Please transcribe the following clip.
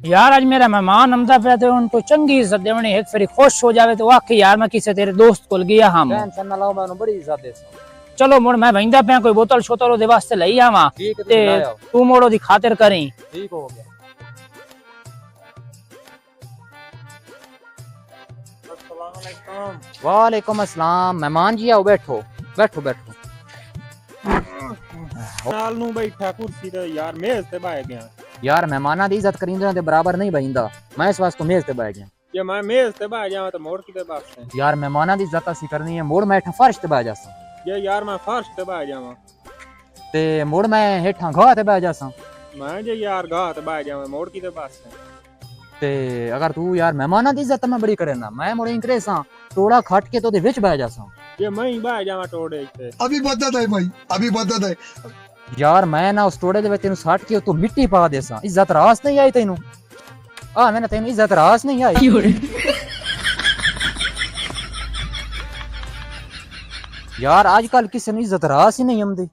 यार आज मेरा मेहमान आमदा पे तो उनको चंगी इज्जत देवनी एक फेरी खुश हो जावे तो वाकई यार मैं किसी तेरे दोस्त को गया हम टेंशन ना लो, मैं उन्हें बड़ी इज्जत देता चलो मुड़ मैं बहिंदा पे कोई बोतल शोतल दे वास्ते लई आवा ठीक है, ते तुम लाओ। तू मोड़ो दी खातिर करी। ठीक हो गया। वालेकुम अस्सलाम। मेहमान जी आओ, बैठो बैठो बैठो। नाल नू बैठा कुर्सी ते यार मेज ते बैठ गया। यार मेहमाना दी इज्जत करींदे दे बराबर नहीं बहिंदा, मैं इस वास्ते मेज ते बैठ गया। ये मैं मेज ते बैठ जावां तो मोड़ किते पास है। यार मेहमाना दी इज्जत असी करनी है, मोड़ मैं हेठां फर्श ते बैठ जासा ये यार मैं फर्श ते बैठ जावां ते मोड़ मैं हेठां घाह ते बैठ जासा मैं जे यार गाह ते बैठ जावां मोड़ किते पास है। ते अगर तू यार मेहमाना दी इज्जत मैं बड़ी करे ना, मैं मोड़ इंकरे सा टोड़ा खट के तो दे विच बैठ जासा। ये मैं ही बैठ जावां टोड़े ते अभी बदत है भाई, अभी बदत है। यार मैं ना उस टोड़े दे विच तेनू सट के तू मिट्टी पा देसा। इज्जत रास नहीं आई तेनू? आ मैंने तेनू इज्जत रास नहीं आई? यार आजकल किसी ने इज्जत रास ही नहीं आमदी।